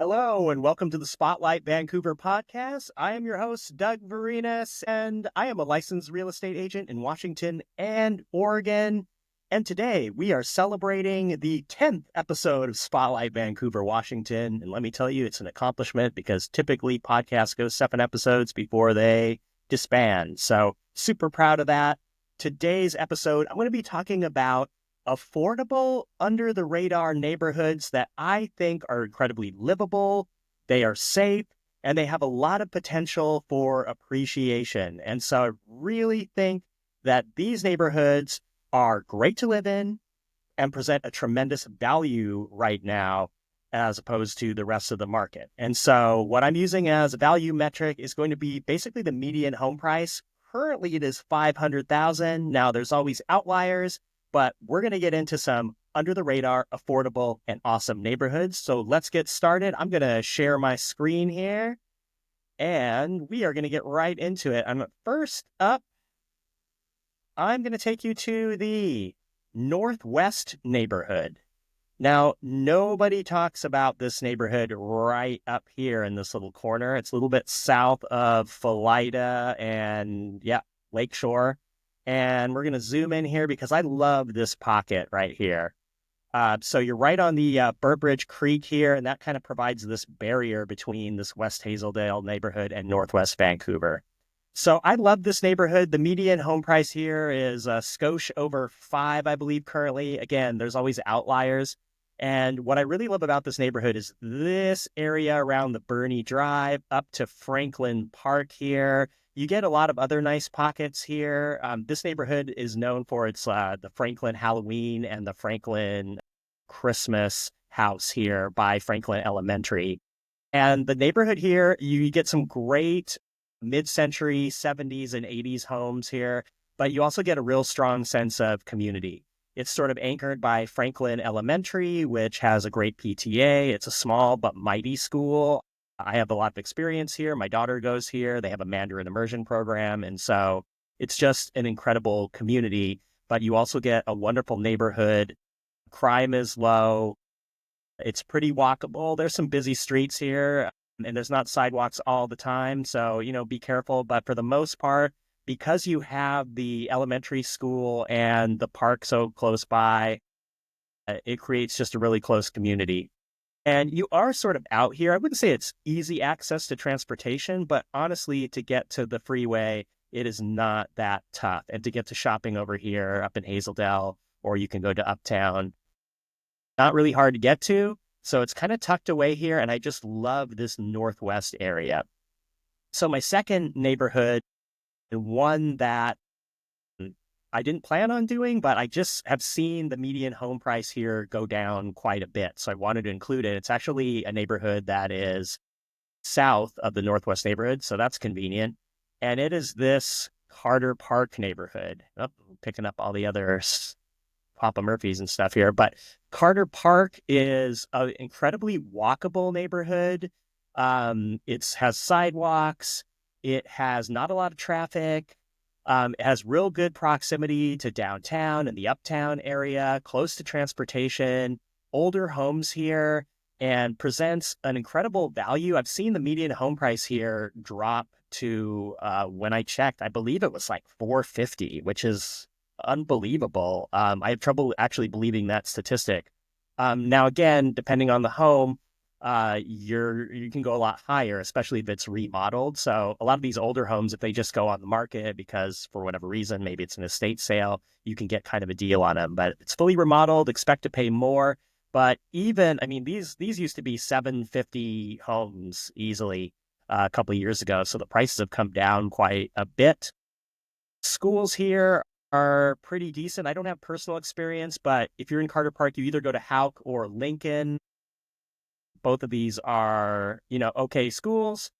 Hello and welcome to the Spotlight Vancouver podcast. I am your host, Doug Varinas, and I am a licensed real estate agent in Washington and Oregon. And today we are celebrating the 10th episode of Spotlight Vancouver, Washington. And let me tell you, it's an accomplishment because typically podcasts go 7 episodes before they disband. So super proud of that. Today's episode, I'm going to be talking about affordable, under the radar neighborhoods that I think are incredibly livable, they are safe, and they have a lot of potential for appreciation. And so I really think that these neighborhoods are great to live in and present a tremendous value right now as opposed to the rest of the market. And so what I'm using as a value metric is going to be basically the median home price. Currently it is $500,000. Now there's always outliers, but we're going to get into some under the radar, affordable, and awesome neighborhoods. So let's get started. I'm going to share my screen here and we are going to get right into it. First up, I'm going to take you to the Northwest neighborhood. Now, nobody talks about this neighborhood right up here in this little corner. It's a little bit south of Philida and, Lakeshore. And we're going to zoom in here because I love this pocket right here. So you're right on the Burbridge Creek here, and that kind of provides this barrier between this West Hazeldale neighborhood and Northwest Vancouver. So I love this neighborhood. The median home price here is a skosh over 5, I believe, currently. Again, there's always outliers. And what I really love about this neighborhood is this area around the Bernie Drive up to Franklin Park here. You get a lot of other nice pockets here. This neighborhood is known for its the Franklin Halloween and the Franklin Christmas house here by Franklin Elementary. And the neighborhood here, you get some great mid-century 70s and 80s homes here, but you also get a real strong sense of community. It's sort of anchored by Franklin Elementary, which has a great PTA. It's a small but mighty school. I have a lot of experience here. My daughter goes here. They have a Mandarin immersion program. And so it's just an incredible community, but you also get a wonderful neighborhood. Crime is low. It's pretty walkable. There's some busy streets here and there's not sidewalks all the time. So, be careful. But for the most part, because you have the elementary school and the park so close by, it creates just a really close community. And you are sort of out here. I wouldn't say it's easy access to transportation, but honestly, to get to the freeway, it is not that tough. And to get to shopping over here up in Hazeldale, or you can go to Uptown, not really hard to get to. So it's kind of tucked away here. And I just love this Northwest area. So my second neighborhood, the one that I didn't plan on doing, but I just have seen the median home price here go down quite a bit. So I wanted to include it. It's actually a neighborhood that is south of the Northwest neighborhood. So that's convenient. And it is this Carter Park neighborhood. Oh, picking up all the other Papa Murphy's and stuff here. But Carter Park is an incredibly walkable neighborhood. It has sidewalks. It has not a lot of traffic. It has real good proximity to downtown and the uptown area, close to transportation, older homes here, and presents an incredible value. I've seen the median home price here drop to, when I checked, I believe it was like $450, which is unbelievable. I have trouble actually believing that statistic. Now, again, depending on the home, you can go a lot higher, especially if it's remodeled. So a lot of these older homes, if they just go on the market because for whatever reason, maybe it's an estate sale, you can get kind of a deal on them. But it's fully remodeled, expect to pay more. But these used to be 750 homes easily a couple of years ago. So the prices have come down quite a bit. Schools here are pretty decent. I don't have personal experience, but if you're in Carter Park, you either go to Hauk or Lincoln. Both of these are, okay schools.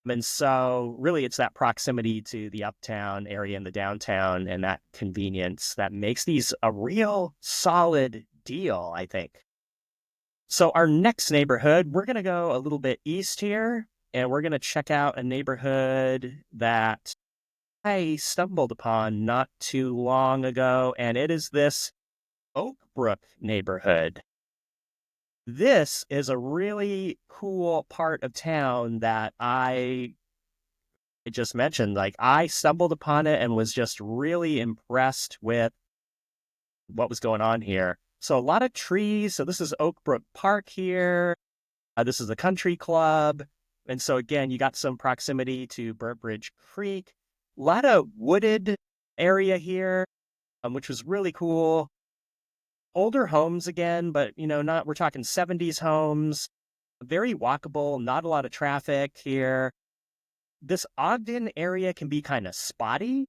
And so really it's that proximity to the uptown area and the downtown and that convenience that makes these a real solid deal, I think. So our next neighborhood, we're going to go a little bit east here, and we're going to check out a neighborhood that I stumbled upon not too long ago, and it is this Oakbrook neighborhood. This is a really cool part of town that I just mentioned. Like, I stumbled upon it and was just really impressed with what was going on here. So a lot of trees. So this is Oakbrook Park here. This is a country club. And so again, you got some proximity to Burbridge Creek. A lot of wooded area here, which was really cool. Older homes again, but not, we're talking 70s homes, very walkable, not a lot of traffic here. This Ogden area can be kind of spotty.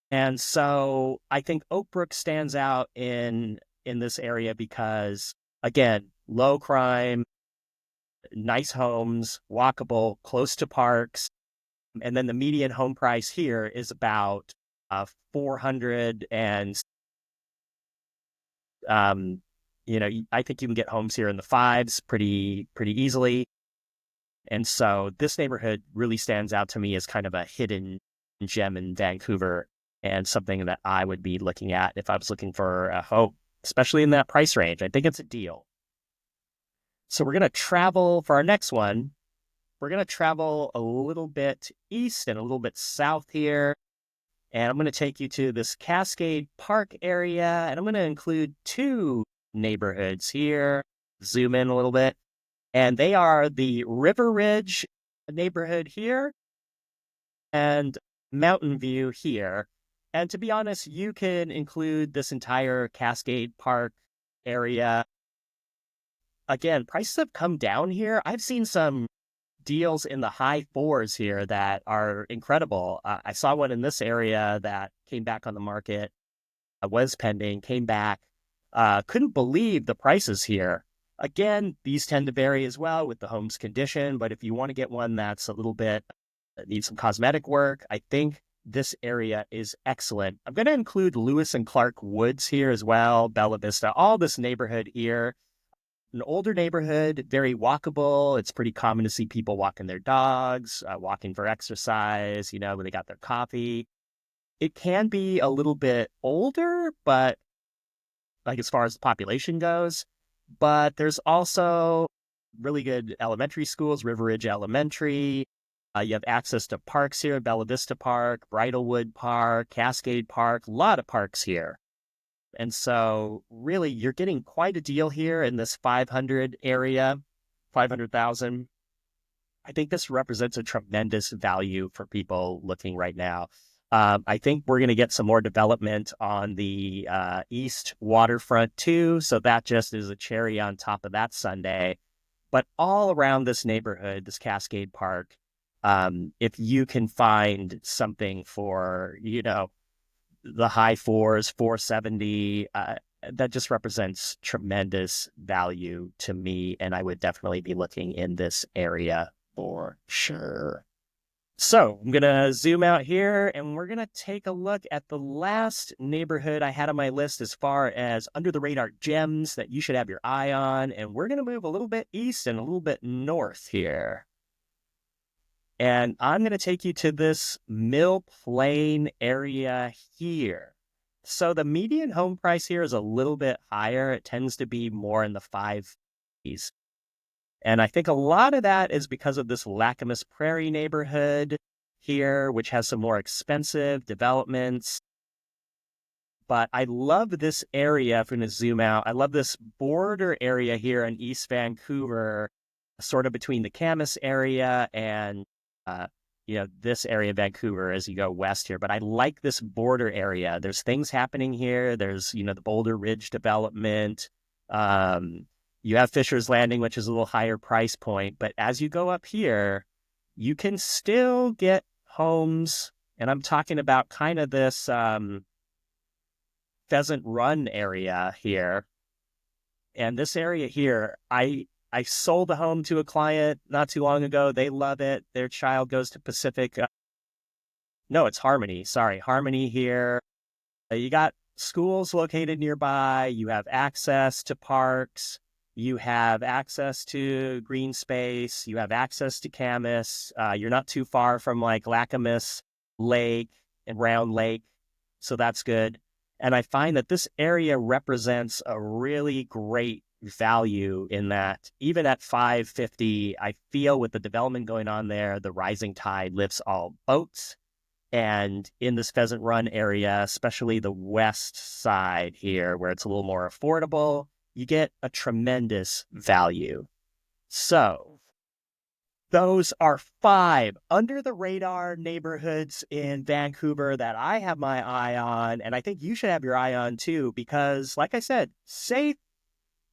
And so I think Oakbrook stands out in this area because, again, low crime, nice homes, walkable, close to parks. And then the median home price here is about 400, and I think you can get homes here in the fives pretty easily. And so this neighborhood really stands out to me as kind of a hidden gem in Vancouver, and something that I would be looking at if I was looking for a home, especially in that price range. I think it's a deal. So we're going to travel for our next one. We're going to travel a little bit east and a little bit south here. And I'm going to take you to this Cascade Park area. And I'm going to include two neighborhoods here. Zoom in a little bit. And they are the River Ridge neighborhood here and Mountain View here. And to be honest, you can include this entire Cascade Park area. Again, prices have come down here. I've seen some deals in the high fours here that are incredible. I saw one in this area that came back on the market, was pending, came back. Couldn't believe the prices here. Again, these tend to vary as well with the home's condition, but if you want to get one that's a little bit, needs some cosmetic work, I think this area is excellent. I'm going to include Lewis and Clark Woods here as well, Bella Vista, all this neighborhood here. An older neighborhood, very walkable. It's pretty common to see people walking their dogs, walking for exercise, when they got their coffee. It can be a little bit older, but like as far as the population goes, but there's also really good elementary schools, River Ridge Elementary. You have access to parks here, Bella Vista Park, Bridlewood Park, Cascade Park, a lot of parks here. And so really you're getting quite a deal here in this 500 area, 500,000. I think this represents a tremendous value for people looking right now. I think we're going to get some more development on the east waterfront too. So that just is a cherry on top of that sundae. But all around this neighborhood, this Cascade Park, if you can find something for, the high fours, 470, that just represents tremendous value to me. And I would definitely be looking in this area for sure. So I'm going to zoom out here and we're going to take a look at the last neighborhood I had on my list as far as under the radar gems that you should have your eye on. And we're going to move a little bit east and a little bit north here. And I'm going to take you to this Mill Plain area here. So the median home price here is a little bit higher. It tends to be more in the 5s. And I think a lot of that is because of this Lacamas Prairie neighborhood here, which has some more expensive developments. But I love this area. If I'm going to zoom out, I love this border area here in East Vancouver, sort of between the Camas area and this area of Vancouver as you go west here. But I like this border area. There's things happening here. There's, the Boulder Ridge development. You have Fisher's Landing, which is a little higher price point. But as you go up here, you can still get homes. And I'm talking about kind of this Pheasant Run area here. And this area here, I sold a home to a client not too long ago. They love it. Their child goes to Pacific. No, it's Harmony. Sorry, Harmony here. You got schools located nearby. You have access to parks. You have access to green space. You have access to Camas. You're not too far from like Lacamas Lake and Round Lake. So that's good. And I find that this area represents a really great value in that even at 550, I feel with the development going on there, the rising tide lifts all boats. And in this Pheasant Run area, especially the west side here, where it's a little more affordable, you get a tremendous value. So those are 5 under the radar neighborhoods in Vancouver that I have my eye on. And I think you should have your eye on too, because like I said, safe,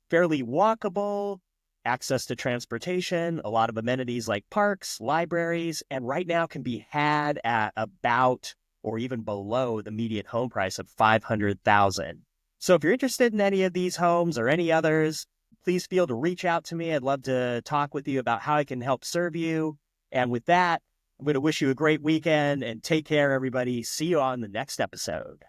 fairly walkable, access to transportation, a lot of amenities like parks, libraries, and right now can be had at about or even below the median home price of $500,000. So if you're interested in any of these homes or any others, please feel to reach out to me. I'd love to talk with you about how I can help serve you. And with that, I'm going to wish you a great weekend and take care, everybody. See you on the next episode.